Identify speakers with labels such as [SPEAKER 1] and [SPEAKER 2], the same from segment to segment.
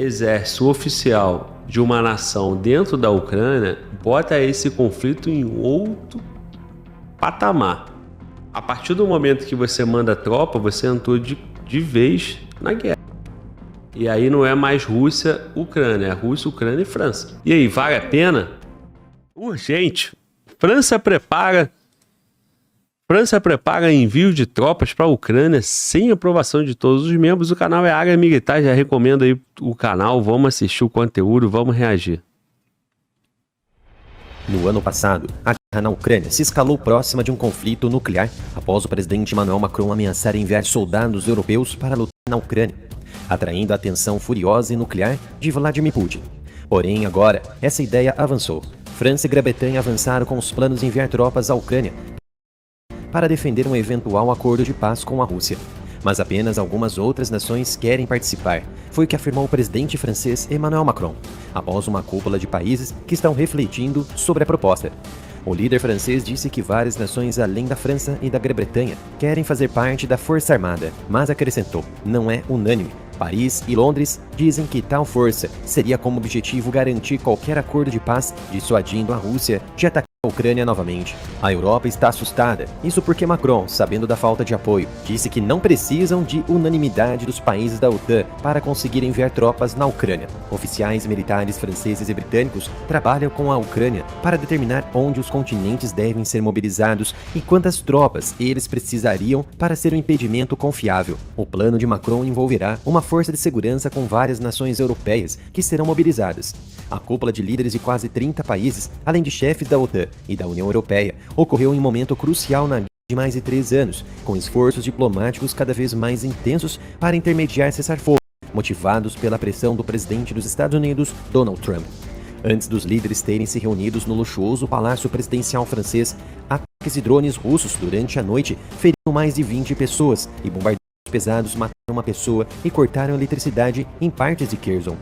[SPEAKER 1] exército oficial de uma nação dentro da Ucrânia bota esse conflito em outro patamar. A partir do momento que você manda tropa, você entrou de vez na guerra. E aí não é mais Rússia, Ucrânia, é Rússia, Ucrânia e França. E aí, vale a pena? Urgente. França prepara envio de tropas para a Ucrânia sem aprovação de todos os membros. O canal é Área Militar, já recomendo aí o canal, vamos assistir o conteúdo, vamos reagir.
[SPEAKER 2] No ano passado, a guerra na Ucrânia se escalou próxima de um conflito nuclear após o presidente Emmanuel Macron ameaçar enviar soldados europeus para lutar na Ucrânia, atraindo a atenção furiosa e nuclear de Vladimir Putin. Porém, agora, essa ideia avançou. França e Grã-Bretanha avançaram com os planos de enviar tropas à Ucrânia para defender um eventual acordo de paz com a Rússia. Mas apenas algumas outras nações querem participar, foi o que afirmou o presidente francês Emmanuel Macron, após uma cúpula de países que estão refletindo sobre a proposta. O líder francês disse que várias nações além da França e da Grã-Bretanha querem fazer parte da Força Armada, mas acrescentou, não é unânime. Paris e Londres dizem que tal força seria como objetivo garantir qualquer acordo de paz, dissuadindo a Rússia de atacar a Ucrânia novamente. A Europa está assustada, isso porque Macron, sabendo da falta de apoio, disse que não precisam de unanimidade dos países da OTAN para conseguir enviar tropas na Ucrânia. Oficiais militares franceses e britânicos trabalham com a Ucrânia para determinar onde os contingentes devem ser mobilizados e quantas tropas eles precisariam para ser um impedimento confiável. O plano de Macron envolverá uma força de segurança com várias nações europeias que serão mobilizadas. A cúpula de líderes de quase 30 países, além de chefes da OTAN e da União Europeia, ocorreu em um momento crucial na guerra de mais de 3 anos, com esforços diplomáticos cada vez mais intensos para intermediar cessar-fogo, motivados pela pressão do presidente dos Estados Unidos, Donald Trump. Antes dos líderes terem se reunidos no luxuoso palácio presidencial francês, ataques de drones russos durante a noite feriram mais de 20 pessoas e bombardeios pesados mataram uma pessoa e cortaram a eletricidade em partes de Kherson.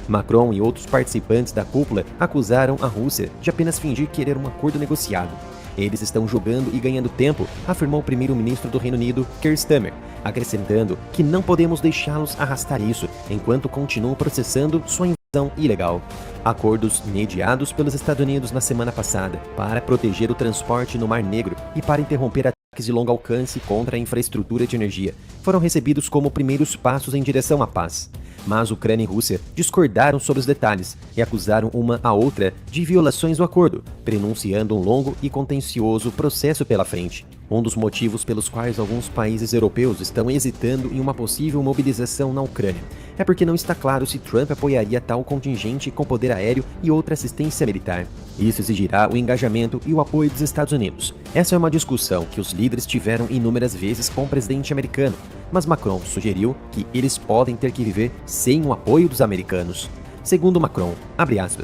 [SPEAKER 2] Macron e outros participantes da cúpula acusaram a Rússia de apenas fingir querer um acordo negociado. Eles estão jogando e ganhando tempo, afirmou o primeiro-ministro do Reino Unido, Keir Starmer, acrescentando que não podemos deixá-los arrastar isso enquanto continuam processando sua invasão ilegal. Acordos mediados pelos Estados Unidos na semana passada para proteger o transporte no Mar Negro e para interromper ataques de longo alcance contra a infraestrutura de energia foram recebidos como primeiros passos em direção à paz. Mas Ucrânia e Rússia discordaram sobre os detalhes e acusaram uma a outra de violações do acordo, prenunciando um longo e contencioso processo pela frente. Um dos motivos pelos quais alguns países europeus estão hesitando em uma possível mobilização na Ucrânia é porque não está claro se Trump apoiaria tal contingente com poder aéreo e outra assistência militar. Isso exigirá o engajamento e o apoio dos Estados Unidos. Essa é uma discussão que os líderes tiveram inúmeras vezes com o presidente americano, mas Macron sugeriu que eles podem ter que viver sem o apoio dos americanos. Segundo Macron, abre aspas.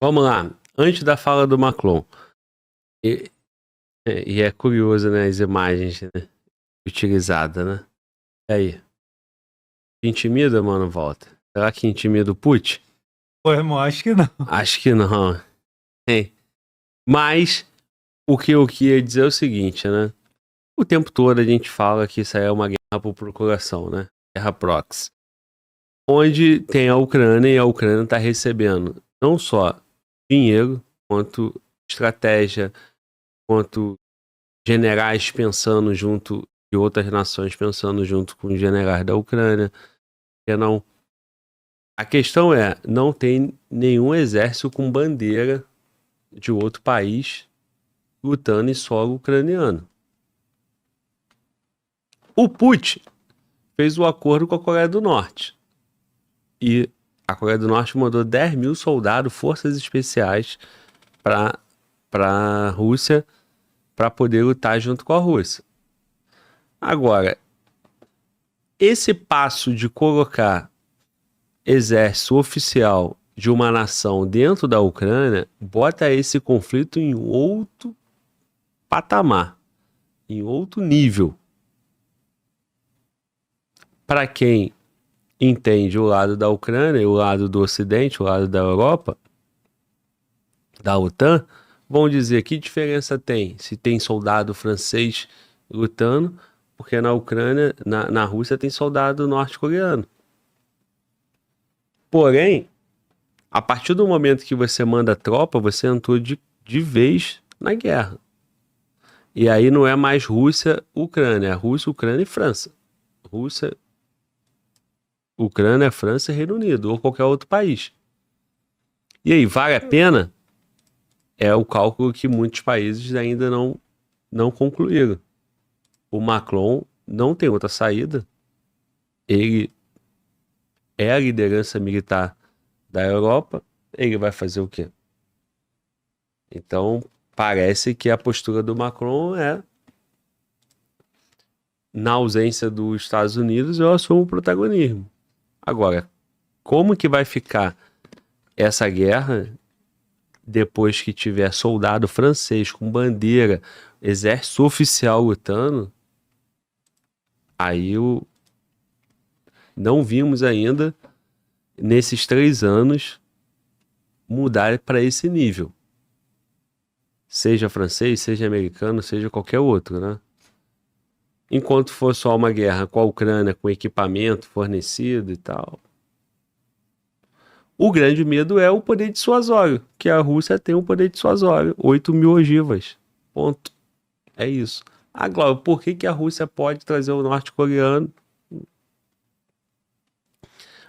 [SPEAKER 1] Vamos lá, antes da fala do Macron, e é curioso, né, as imagens, né, utilizadas, né? E aí? Intimida, mano, volta? Será que intimida o Putin?
[SPEAKER 3] Pô, irmão, acho que não.
[SPEAKER 1] Acho que não. Mas o que eu queria dizer é o seguinte, né? O tempo todo a gente fala que isso aí é uma guerra por procuração, né? Guerra proxy. Onde tem a Ucrânia e a Ucrânia está recebendo não só dinheiro, quanto estratégia, quanto generais pensando junto de outras nações, pensando junto com os generais da Ucrânia. Não. A questão é, não tem nenhum exército com bandeira de outro país lutando em solo ucraniano. O Putin fez o acordo com a Coreia do Norte. E a Coreia do Norte mandou 10 mil soldados, forças especiais, para a Rússia, para poder lutar junto com a Rússia. Agora, esse passo de colocar exército oficial de uma nação dentro da Ucrânia bota esse conflito em outro patamar, em outro nível. Para quem entende o lado da Ucrânia, o lado do Ocidente, o lado da Europa, da OTAN, vão dizer que diferença tem se tem soldado francês lutando, porque na Ucrânia, na Rússia tem soldado norte-coreano. Porém, a partir do momento que você manda tropa, você entrou de vez na guerra. E aí não é mais Rússia, Ucrânia, é Rússia, Ucrânia e França. Rússia, Ucrânia, França e Reino Unido, ou qualquer outro país. E aí, vale a pena? É o cálculo que muitos países ainda não concluíram. O Macron não tem outra saída. Ele é a liderança militar da Europa. Ele vai fazer o quê? Então, parece que a postura do Macron é: na ausência dos Estados Unidos, eu assumo o protagonismo. Agora, como que vai ficar essa guerra depois que tiver soldado francês com bandeira, exército oficial lutando? Aí não vimos ainda, nesses 3 anos, mudar para esse nível. Seja francês, seja americano, seja qualquer outro, né? Enquanto for só uma guerra com a Ucrânia, com equipamento fornecido e tal. O grande medo é o poder dissuasório, que a Rússia tem um poder dissuasório, 8.000 ogivas. Ponto. É isso. Agora, por que a Rússia pode trazer o norte-coreano?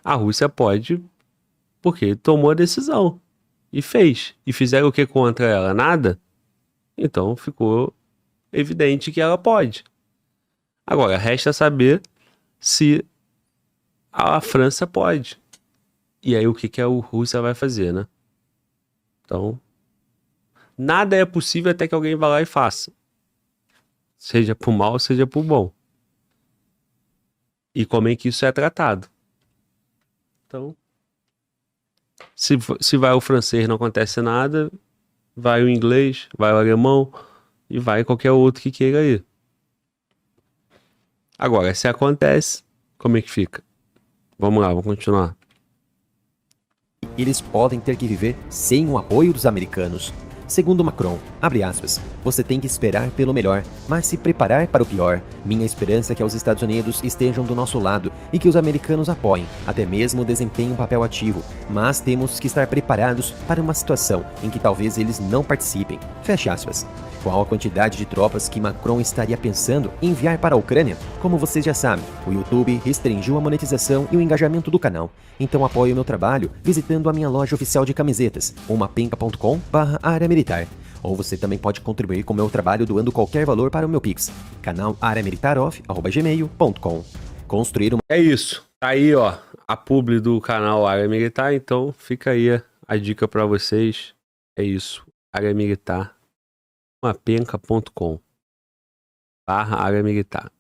[SPEAKER 1] A Rússia pode porque tomou a decisão e fez. E fizeram o que contra ela? Nada? Então ficou evidente que ela pode. Agora, resta saber se a França pode. E aí o que a Rússia vai fazer, né? Então, nada é possível até que alguém vá lá e faça. Seja por mal, seja por bom. E como é que isso é tratado? Então, se vai o francês não acontece nada, vai o inglês, vai o alemão e vai qualquer outro que queira ir. Agora, se acontece, como é que fica? Vamos lá, vamos continuar.
[SPEAKER 2] Eles podem ter que viver sem o apoio dos americanos. Segundo Macron, abre aspas, você tem que esperar pelo melhor, mas se preparar para o pior. Minha esperança é que os Estados Unidos estejam do nosso lado e que os americanos apoiem, até mesmo desempenhem um papel ativo, mas temos que estar preparados para uma situação em que talvez eles não participem. Fecha aspas. Qual a quantidade de tropas que Macron estaria pensando em enviar para a Ucrânia? Como vocês já sabem, o YouTube restringiu a monetização e o engajamento do canal. Então apoie o meu trabalho visitando a minha loja oficial de camisetas, mapenca.com/área militar. Ou você também pode contribuir com o meu trabalho doando qualquer valor para o meu Pix, canal areamilitaroff@gmail.com. Construir uma...
[SPEAKER 1] É isso. Tá aí, ó, a publi do canal Área Militar, então fica aí a dica para vocês. É isso, Área Militar. mapenca.com/área militar.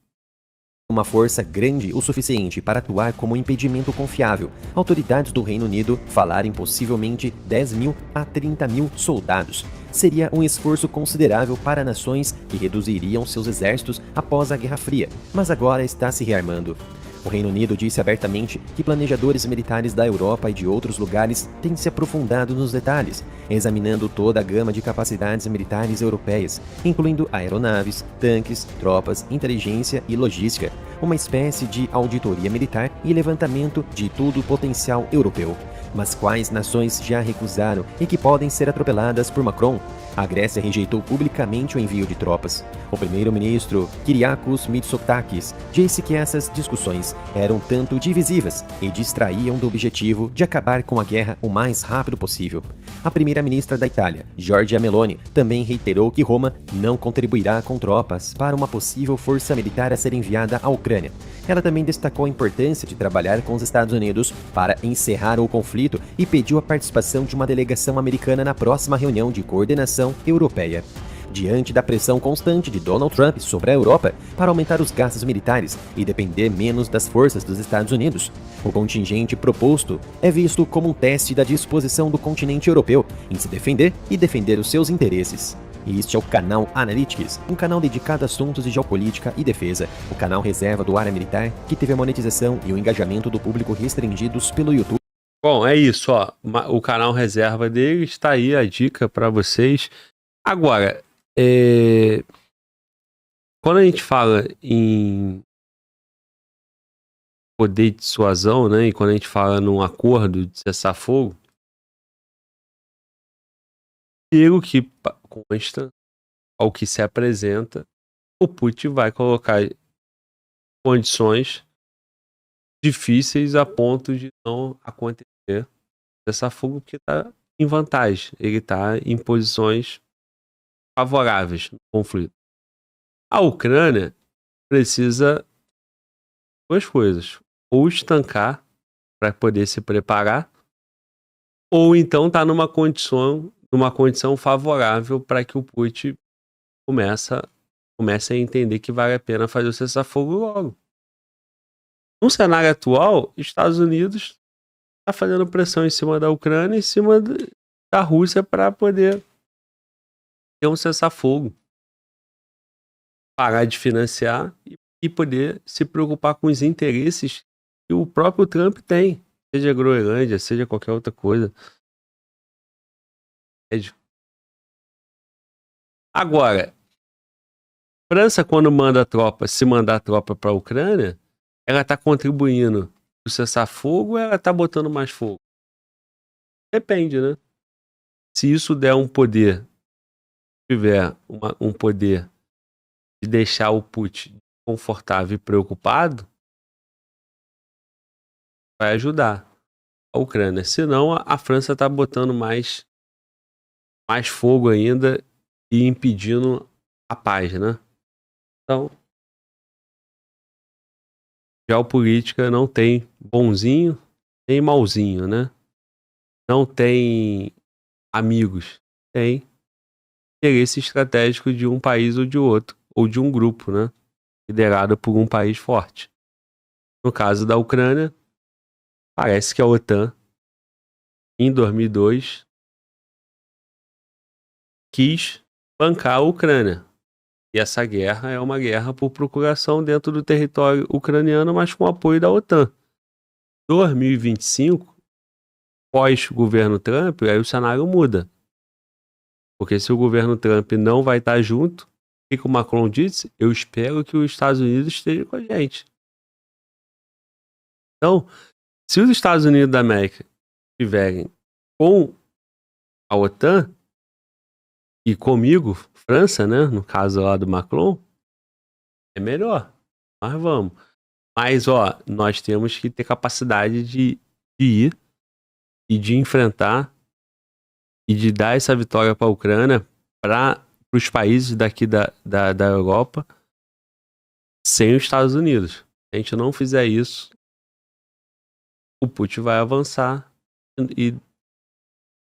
[SPEAKER 2] Uma força grande o suficiente para atuar como impedimento confiável. Autoridades do Reino Unido falarem possivelmente 10.000 a 30.000 soldados. Seria um esforço considerável para nações que reduziriam seus exércitos após a Guerra Fria, mas agora está se rearmando. O Reino Unido disse abertamente que planejadores militares da Europa e de outros lugares têm se aprofundado nos detalhes, examinando toda a gama de capacidades militares europeias, incluindo aeronaves, tanques, tropas, inteligência e logística, uma espécie de auditoria militar e levantamento de todo o potencial europeu. Mas quais nações já recusaram e que podem ser atropeladas por Macron? A Grécia rejeitou publicamente o envio de tropas. O primeiro-ministro Kyriakos Mitsotakis disse que essas discussões eram tanto divisivas e distraíam do objetivo de acabar com a guerra o mais rápido possível. A primeira-ministra da Itália, Giorgia Meloni, também reiterou que Roma não contribuirá com tropas para uma possível força militar a ser enviada à Ucrânia. Ela também destacou a importância de trabalhar com os Estados Unidos para encerrar o conflito e pediu a participação de uma delegação americana na próxima reunião de coordenação europeia. Diante da pressão constante de Donald Trump sobre a Europa para aumentar os gastos militares e depender menos das forças dos Estados Unidos, o contingente proposto é visto como um teste da disposição do continente europeu em se defender e defender os seus interesses. E este é o canal Analytics, um canal dedicado a assuntos de geopolítica e defesa, o canal reserva do Área Militar, que teve a monetização e o engajamento do público restringidos pelo YouTube.
[SPEAKER 1] Bom, é isso, ó. O canal reserva dele está aí a dica para vocês. Agora, quando a gente fala em poder de dissuasão, né? E quando a gente fala num acordo de cessar fogo, pelo que consta, ao que se apresenta, o Putin vai colocar condições difíceis a ponto de não acontecer cessar fogo, porque está em vantagem, ele está em posições favoráveis no conflito. A Ucrânia precisa duas coisas: ou estancar para poder se preparar, ou então tá numa condição favorável para que o Putin comece a entender que vale a pena fazer o cessar-fogo logo. No cenário atual, Estados Unidos está fazendo pressão em cima da Ucrânia, em cima da Rússia, para poder ter um cessar-fogo, parar de financiar e poder se preocupar com os interesses que o próprio Trump tem, seja a Groenlândia, seja qualquer outra coisa. Agora, França, quando se mandar tropa para a Ucrânia, ela está contribuindo para o cessar-fogo ou ela está botando mais fogo? Depende, né? Se isso der um poder, tiver um poder de deixar o Putin confortável e preocupado, vai ajudar a Ucrânia. Senão, a França está botando mais fogo ainda e impedindo a paz, né? Então, geopolítica não tem bonzinho, tem malzinho, né? Não tem amigos, tem interesse estratégico de um país ou de outro, ou de um grupo, né? Liderado por um país forte. No caso da Ucrânia, parece que a OTAN, em 2002, quis bancar a Ucrânia. E essa guerra é uma guerra por procuração dentro do território ucraniano, mas com apoio da OTAN. 2025, pós-governo Trump, aí o cenário muda. Porque se o governo Trump não vai estar junto, o que o Macron disse? Eu espero que os Estados Unidos estejam com a gente. Então, se os Estados Unidos da América estiverem com a OTAN, e comigo, França, né? No caso lá do Macron, é melhor. Mas vamos. Mas, nós temos que ter capacidade de ir e de enfrentar e de dar essa vitória para a Ucrânia, para os países daqui da Europa, sem os Estados Unidos. Se a gente não fizer isso, o Putin vai avançar e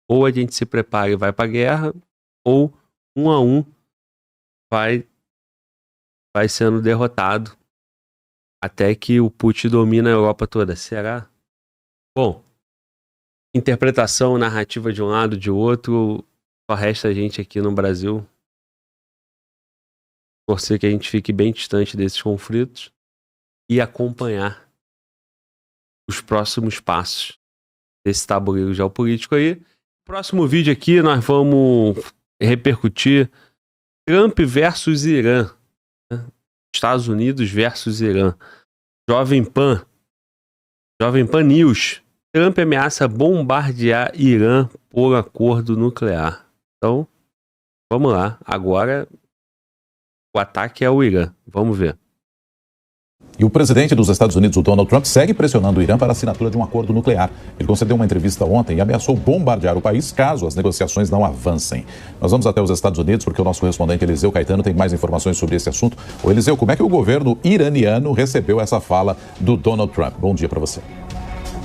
[SPEAKER 1] ou a gente se prepara e vai para a guerra, ou um a um vai sendo derrotado até que o Putin domina a Europa toda. Será? Bom, interpretação, narrativa de um lado, de outro, só resta a gente aqui no Brasil torcer que a gente fique bem distante desses conflitos e acompanhar os próximos passos desse tabuleiro geopolítico aí. No próximo vídeo aqui nós vamos repercutir Trump versus Irã, né? Estados Unidos versus Irã. Jovem Pan News. Trump ameaça bombardear Irã por acordo nuclear. Então, vamos lá. Agora, o ataque é o Irã. Vamos ver.
[SPEAKER 4] E o presidente dos Estados Unidos, o Donald Trump, segue pressionando o Irã para a assinatura de um acordo nuclear. Ele concedeu uma entrevista ontem e ameaçou bombardear o país caso as negociações não avancem. Nós vamos até os Estados Unidos porque o nosso correspondente Eliseu Caetano tem mais informações sobre esse assunto. Ô Eliseu, como é que o governo iraniano recebeu essa fala do Donald Trump? Bom dia para você.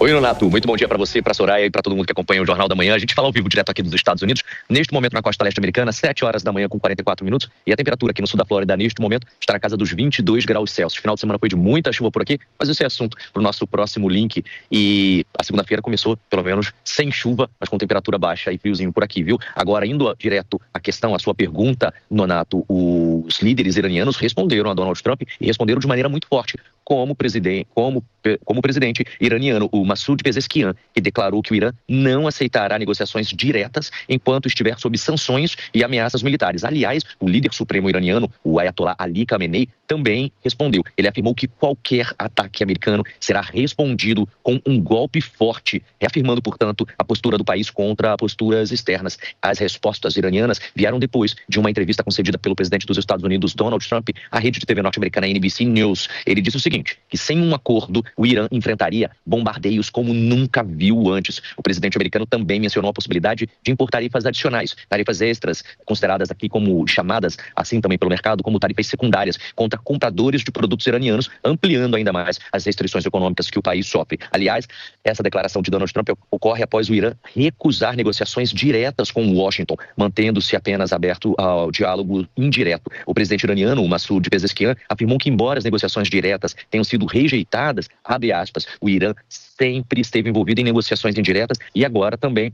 [SPEAKER 5] Oi, Nonato. Muito bom dia para você, para Soraya e para todo mundo que acompanha o Jornal da Manhã. A gente fala ao vivo direto aqui dos Estados Unidos. Neste momento, na costa leste americana, 7 horas da manhã com 44 minutos. E a temperatura aqui no sul da Flórida, neste momento, está na casa dos 22 graus Celsius. Final de semana foi de muita chuva por aqui, mas esse é assunto para o nosso próximo link. E a segunda-feira começou, pelo menos, sem chuva, mas com temperatura baixa e friozinho por aqui, viu? Agora, indo direto à questão, à sua pergunta, Nonato, os líderes iranianos responderam a Donald Trump e responderam de maneira muito forte, como o presidente iraniano, o Massoud Pezeshkian, que declarou que o Irã não aceitará negociações diretas enquanto estiver sob sanções e ameaças militares. Aliás, o líder supremo iraniano, o Ayatollah Ali Khamenei, também respondeu. Ele afirmou que qualquer ataque americano será respondido com um golpe forte, reafirmando, portanto, a postura do país contra posturas externas. As respostas iranianas vieram depois de uma entrevista concedida pelo presidente dos Estados Unidos, Donald Trump, à rede de TV norte-americana NBC News. Ele disse o seguinte, que sem um acordo, o Irã enfrentaria bombardeios como nunca viu antes. O presidente americano também mencionou a possibilidade de impor tarifas adicionais, tarifas extras, consideradas aqui como chamadas, assim também pelo mercado, como tarifas secundárias, contra compradores de produtos iranianos, ampliando ainda mais as restrições econômicas que o país sofre. Aliás, essa declaração de Donald Trump ocorre após o Irã recusar negociações diretas com Washington, mantendo-se apenas aberto ao diálogo indireto. O presidente iraniano, o Massoud Pezeshkian, afirmou que, embora as negociações diretas tenham sido rejeitadas, abre aspas, o Irã sempre esteve envolvido em negociações indiretas e agora também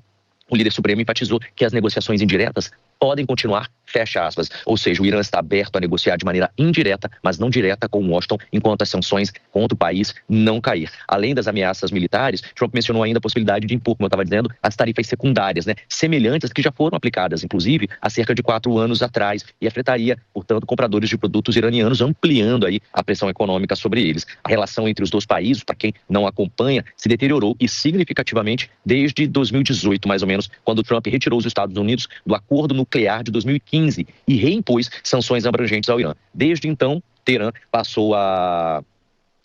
[SPEAKER 5] o líder supremo enfatizou que as negociações indiretas podem continuar, fecha aspas. Ou seja, o Irã está aberto a negociar de maneira indireta, mas não direta com Washington, enquanto as sanções contra o país não cair. Além das ameaças militares, Trump mencionou ainda a possibilidade de impor, como eu estava dizendo, as tarifas secundárias, semelhantes que já foram aplicadas, inclusive, há cerca de 4 anos atrás, e afetaria, portanto, compradores de produtos iranianos, ampliando aí a pressão econômica sobre eles. A relação entre os dois países, para quem não acompanha, se deteriorou e significativamente desde 2018, mais ou menos, quando Trump retirou os Estados Unidos do acordo nuclear de 2015 e reimpôs sanções abrangentes ao Irã. Desde então, Teherã passou a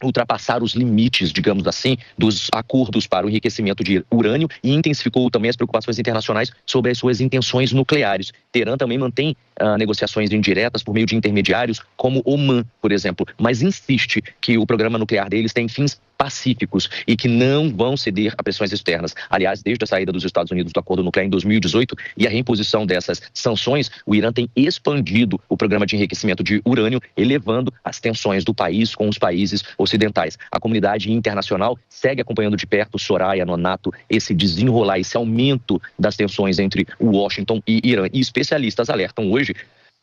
[SPEAKER 5] ultrapassar os limites, digamos assim, dos acordos para o enriquecimento de urânio e intensificou também as preocupações internacionais sobre as suas intenções nucleares. Teherã também mantém negociações indiretas por meio de intermediários, como Oman, por exemplo, mas insiste que o programa nuclear deles tem fins pacíficos e que não vão ceder a pressões externas. Aliás, desde a saída dos Estados Unidos do acordo nuclear em 2018 e a reimposição dessas sanções, o Irã tem expandido o programa de enriquecimento de urânio, elevando as tensões do país com os países ocidentais. A comunidade internacional segue acompanhando de perto, Soraya, Nonato, esse desenrolar, esse aumento das tensões entre Washington e Irã. E especialistas alertam hoje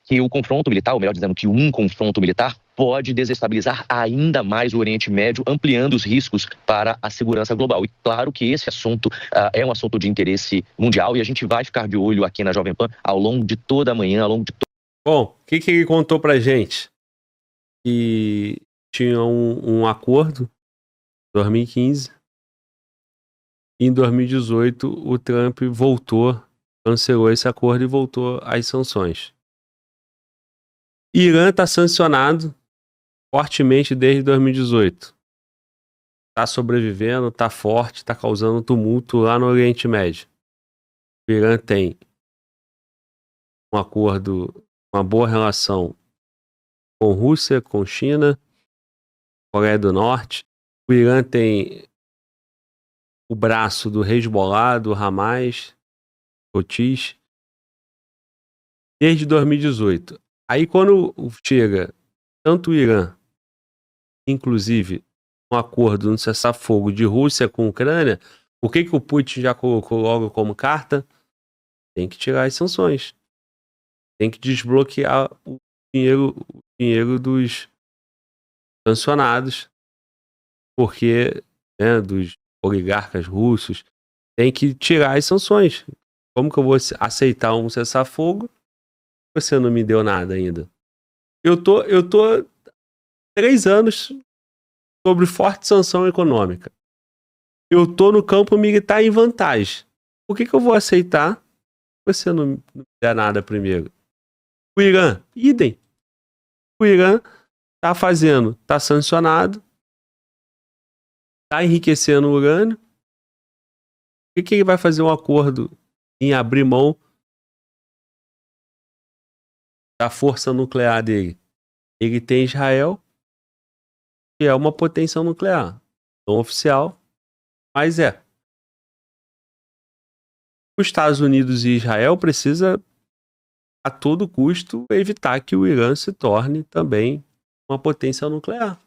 [SPEAKER 5] que o confronto militar, ou melhor dizendo, que um confronto militar pode desestabilizar ainda mais o Oriente Médio, ampliando os riscos para a segurança global. E claro que esse assunto é um assunto de interesse mundial e a gente vai ficar de olho aqui na Jovem Pan ao longo de toda a manhã, ao longo de
[SPEAKER 1] Bom, o que ele contou pra gente? Que tinha um acordo em 2015 e em 2018 o Trump cancelou esse acordo e voltou às sanções. Irã está sancionado fortemente desde 2018. Está sobrevivendo, está forte, está causando tumulto lá no Oriente Médio. O Irã tem um acordo, uma boa relação com Rússia, com China, Coreia do Norte. O Irã tem o braço do Hezbollah, do Hamas, Houthis, desde 2018. Aí quando chega tanto o Irã, inclusive um acordo no cessar-fogo de Rússia com a Ucrânia, o que o Putin já colocou logo como carta? Tem que tirar as sanções. Tem que desbloquear o dinheiro dos sancionados, porque dos oligarcas russos, tem que tirar as sanções. Como que eu vou aceitar um cessar-fogo? Você não me deu nada ainda. Eu tô 3 anos sobre forte sanção econômica. Eu tô no campo militar em vantagem. Por que eu vou aceitar? Você não me der nada primeiro. O Irã, idem. O Irã tá sancionado, tá enriquecendo o urânio. Por que ele vai fazer um acordo em abrir mão da força nuclear dele? Ele tem Israel, que é uma potência nuclear. Não oficial, mas é. Os Estados Unidos e Israel precisam, a todo custo, evitar que o Irã se torne também uma potência nuclear.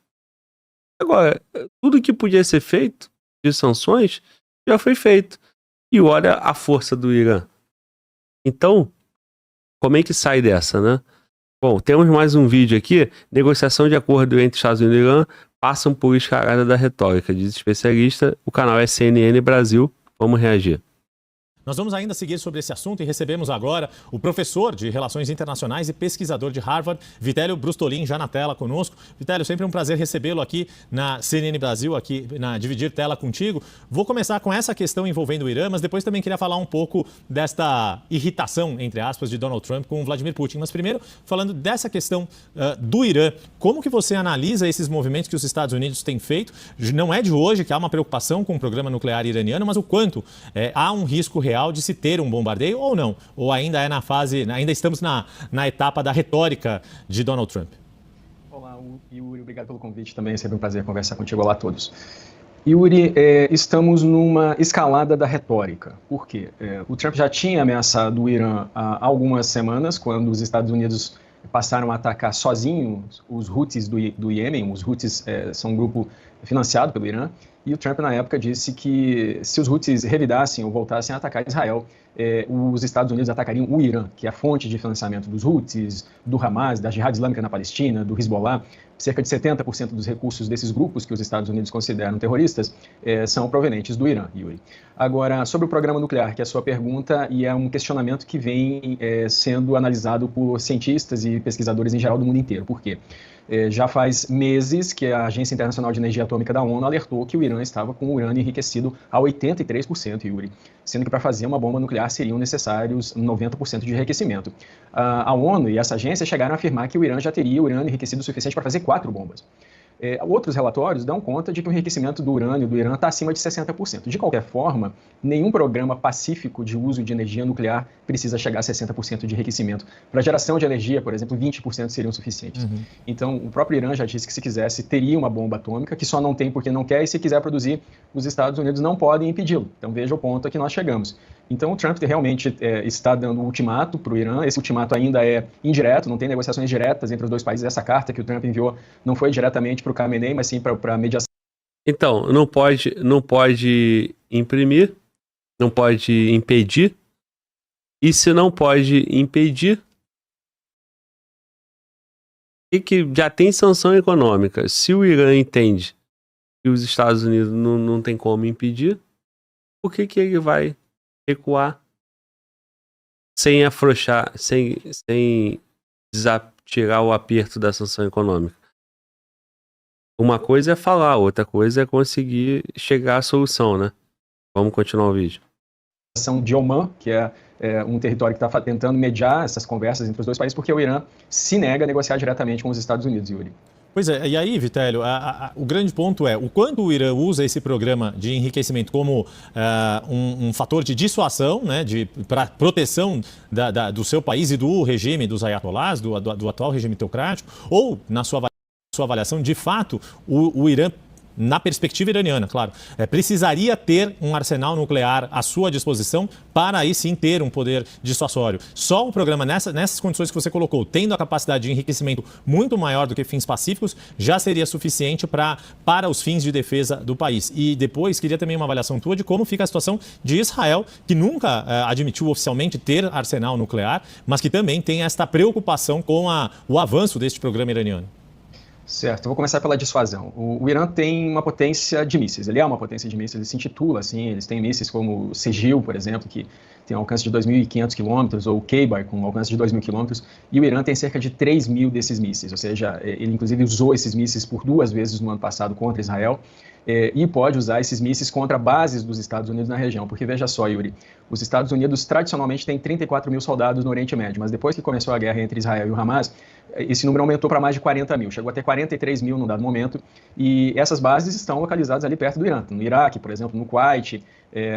[SPEAKER 1] Agora, tudo que podia ser feito de sanções já foi feito. E olha a força do Irã. Então, como é que sai dessa, né? Bom, temos mais um vídeo aqui. Negociação de acordo entre Estados Unidos e Irã passam por escalada da retórica. Diz especialista, o canal é CNN Brasil. Vamos reagir.
[SPEAKER 6] Nós vamos ainda seguir sobre esse assunto e recebemos agora o professor de Relações Internacionais e pesquisador de Harvard, Vitélio Brustolin, já na tela conosco. Vitélio, sempre um prazer recebê-lo aqui na CNN Brasil, aqui na Dividir Tela contigo. Vou começar com essa questão envolvendo o Irã, mas depois também queria falar um pouco desta irritação, entre aspas, de Donald Trump com Vladimir Putin. Mas primeiro, falando dessa questão do Irã, como que você analisa esses movimentos que os Estados Unidos têm feito? Não é de hoje que há uma preocupação com o programa nuclear iraniano, mas o quanto há um risco real de se ter um bombardeio ou não? Ou ainda é na fase, ainda estamos na etapa da retórica de Donald Trump?
[SPEAKER 7] Olá, Yuri, obrigado pelo convite também, é sempre um prazer conversar contigo. Olá a todos. Yuri, estamos numa escalada da retórica. Por quê? O Trump já tinha ameaçado o Irã há algumas semanas, quando os Estados Unidos passaram a atacar sozinhos os Houthis do Iêmen. Os Houthis são um grupo financiado pelo Irã. E o Trump, na época, disse que se os Houthis revidassem ou voltassem a atacar Israel, os Estados Unidos atacariam o Irã, que é a fonte de financiamento dos Houthis, do Hamas, da Jihad Islâmica na Palestina, do Hezbollah. Cerca de 70% dos recursos desses grupos, que os Estados Unidos consideram terroristas, são provenientes do Irã, Yuri. Agora, sobre o programa nuclear, que é a sua pergunta, e é um questionamento que vem sendo analisado por cientistas e pesquisadores em geral do mundo inteiro. Por quê? Já faz meses que a Agência Internacional de Energia Atômica da ONU alertou que o Irã estava com urânio enriquecido a 83%, Yuri, sendo que para fazer uma bomba nuclear seriam necessários 90% de enriquecimento. A ONU e essa agência chegaram a afirmar que o Irã já teria urânio enriquecido o suficiente para fazer 4 bombas. Outros relatórios dão conta de que o enriquecimento do urânio do Irã está acima de 60%. De qualquer forma, nenhum programa pacífico de uso de energia nuclear precisa chegar a 60% de enriquecimento. Para geração de energia, por exemplo, 20% seriam suficientes. Então, o próprio Irã já disse que se quisesse, teria uma bomba atômica, que só não tem porque não quer, e se quiser produzir, os Estados Unidos não podem impedi-lo. Então, veja o ponto a que nós chegamos. Então, o Trump realmente está dando um ultimato para o Irã. Esse ultimato ainda é indireto, não tem negociações diretas entre os dois países. Essa carta que o Trump enviou não foi diretamente para o Khamenei, mas sim para a mediação.
[SPEAKER 1] Então, não pode imprimir, não pode impedir. E se não pode impedir, e que já tem sanção econômica. Se o Irã entende que os Estados Unidos não tem como impedir, por que ele vai recuar sem afrouxar, sem tirar o aperto da sanção econômica? Uma coisa é falar, outra coisa é conseguir chegar à solução, né? Vamos continuar o vídeo.
[SPEAKER 7] De Oman, que é um território que está tentando mediar essas conversas entre os dois países, porque o Irã se nega a negociar diretamente com os Estados Unidos, Yuri.
[SPEAKER 6] Pois é, e aí, Vitélio, o grande ponto é o quanto o Irã usa esse programa de enriquecimento como um fator de dissuasão, né, para proteção do seu país e do regime dos ayatolás, do atual regime teocrático, ou, na sua avaliação, de fato, o Irã, na perspectiva iraniana, claro, precisaria ter um arsenal nuclear à sua disposição para aí sim ter um poder dissuasório. Só o programa nessas condições que você colocou, tendo a capacidade de enriquecimento muito maior do que fins pacíficos, já seria suficiente para os fins de defesa do país. E depois, queria também uma avaliação tua de como fica a situação de Israel, que nunca admitiu oficialmente ter arsenal nuclear, mas que também tem esta preocupação com o avanço deste programa iraniano.
[SPEAKER 7] Certo, eu vou começar pela dissuasão. O Irã tem uma potência de mísseis, ele é uma potência de mísseis, ele se intitula assim, eles têm mísseis como o Segil, por exemplo, que tem um alcance de 2.500 quilômetros, ou o Khaybar, com um alcance de 2.000 quilômetros, e o Irã tem cerca de 3.000 desses mísseis, ou seja, ele inclusive usou esses mísseis por 2 vezes no ano passado contra Israel, e pode usar esses mísseis contra bases dos Estados Unidos na região, porque veja só, Yuri, os Estados Unidos tradicionalmente têm 34 mil soldados no Oriente Médio, mas depois que começou a guerra entre Israel e o Hamas, esse número aumentou para mais de 40 mil, chegou a ter 43 mil num dado momento, e essas bases estão localizadas ali perto do Irã, no Iraque, por exemplo, no Kuwait,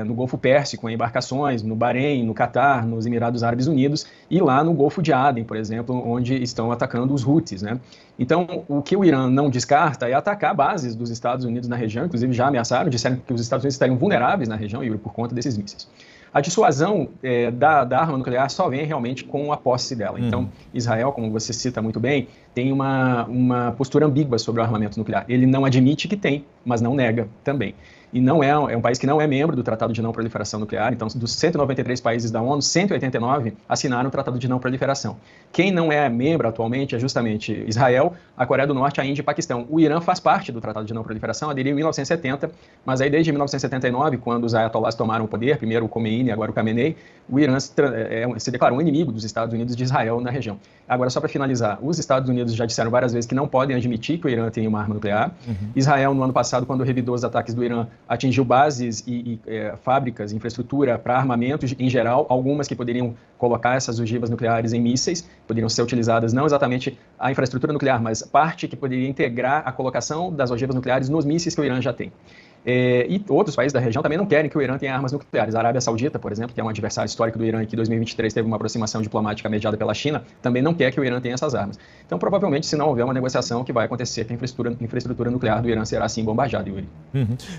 [SPEAKER 7] no Golfo Pérsico, em embarcações, no Bahrein, no Catar, nos Emirados Árabes Unidos, e lá no Golfo de Aden, por exemplo, onde estão atacando os Houthis, né? Então, o que o Irã não descarta é atacar bases dos Estados Unidos na região, inclusive já ameaçaram, disseram que os Estados Unidos estariam vulneráveis na região, Yuri, por conta desses mísseis. A dissuasão da arma nuclear só vem realmente com a posse dela. Então, Israel, como você cita muito bem, tem uma postura ambígua sobre o armamento nuclear. Ele não admite que tem, mas não nega também. E não é um país que não é membro do Tratado de Não Proliferação Nuclear. Então, dos 193 países da ONU, 189 assinaram o Tratado de Não Proliferação. Quem não é membro atualmente é justamente Israel, a Coreia do Norte, a Índia e o Paquistão. O Irã faz parte do Tratado de Não Proliferação, aderiu em 1970, mas aí desde 1979, quando os ayatollahs tomaram o poder, primeiro o Khomeini, agora o Khamenei, o Irã se declarou inimigo dos Estados Unidos e de Israel na região. Agora, só para finalizar, os Estados Unidos já disseram várias vezes que não podem admitir que o Irã tenha uma arma nuclear. Israel, no ano passado, quando revidou os ataques do Irã, atingiu bases e fábricas, infraestrutura para armamentos em geral, algumas que poderiam colocar essas ogivas nucleares em mísseis, poderiam ser utilizadas não exatamente a infraestrutura nuclear, mas parte que poderia integrar a colocação das ogivas nucleares nos mísseis que o Irã já tem. E outros países da região também não querem que o Irã tenha armas nucleares. A Arábia Saudita, por exemplo, que é um adversário histórico do Irã e que em 2023 teve uma aproximação diplomática mediada pela China, também não quer que o Irã tenha essas armas. Então, provavelmente, se não houver uma negociação, o que vai acontecer que a infraestrutura nuclear do Irã será sim bombardeada, Yuri.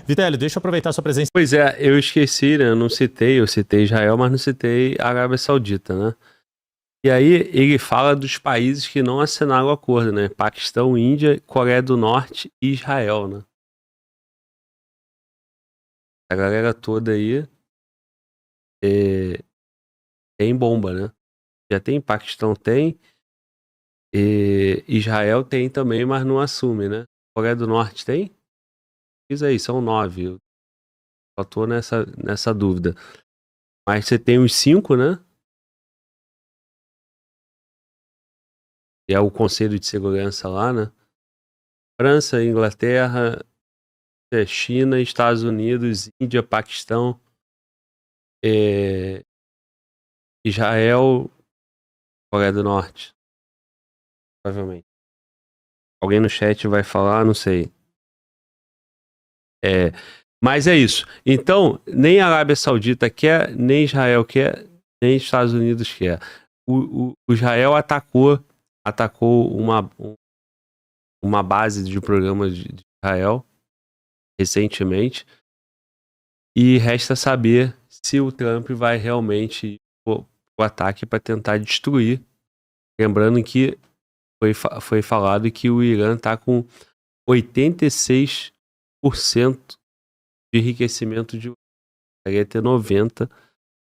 [SPEAKER 6] Vitélio, deixa eu aproveitar a sua presença.
[SPEAKER 1] Pois é, eu esqueci, né? Eu citei Israel, mas não citei a Arábia Saudita, né? E aí ele fala dos países que não assinaram o acordo, né? Paquistão, Índia, Coreia do Norte e Israel, né? A galera toda aí tem bomba, né? Já tem, Paquistão tem, Israel tem também, mas não assume, né? Coreia do Norte tem? Diz aí, são 9. Eu só tô nessa dúvida. Mas você tem os 5, né? E é o Conselho de Segurança lá, né? França, Inglaterra, China, Estados Unidos, Índia, Paquistão, Israel, Coreia do Norte. Provavelmente. Alguém no chat vai falar, não sei. Mas é isso. Então, nem a Arábia Saudita quer, nem Israel quer, nem Estados Unidos quer. O Israel atacou uma base de programa de Israel recentemente, e resta saber se o Trump vai realmente o ataque para tentar destruir. Lembrando que foi falado que o Irã está com 86% de enriquecimento de urânio. Teria ter 90%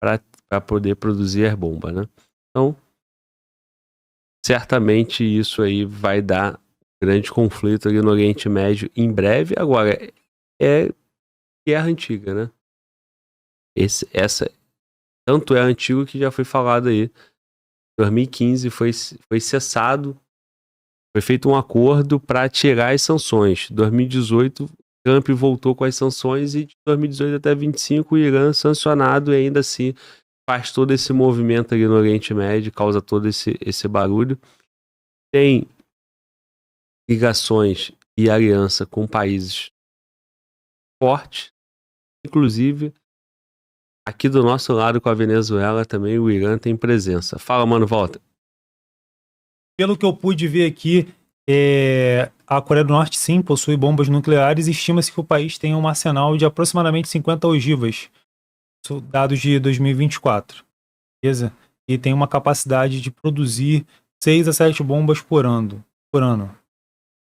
[SPEAKER 1] para poder produzir a bomba, né? Então, certamente isso aí vai dar grande conflito ali no Oriente Médio em breve. Agora, é guerra antiga, né? Tanto é antigo que já foi falado aí. 2015 foi cessado, foi feito um acordo para tirar as sanções. 2018, Trump voltou com as sanções e de 2018 até 2025 o Irã sancionado e ainda assim faz todo esse movimento ali no Oriente Médio, causa todo esse barulho. Tem ligações e aliança com países fortes, inclusive aqui do nosso lado com a Venezuela também o Irã tem presença. Fala, mano, volta.
[SPEAKER 3] Pelo que eu pude ver aqui, a Coreia do Norte sim possui bombas nucleares e estima-se que o país tenha um arsenal de aproximadamente 50 ogivas, dados de 2024, beleza? E tem uma capacidade de produzir 6 a 7 bombas por ano,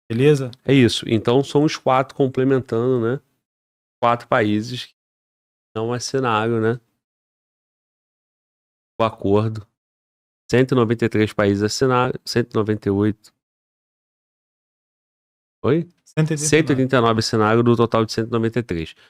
[SPEAKER 3] beleza?
[SPEAKER 1] É isso, então são os 4 complementando, né? 4 países que não assinaram, né? O acordo. 193 países assinaram, 198. Oi? 189 assinaram do total de 193.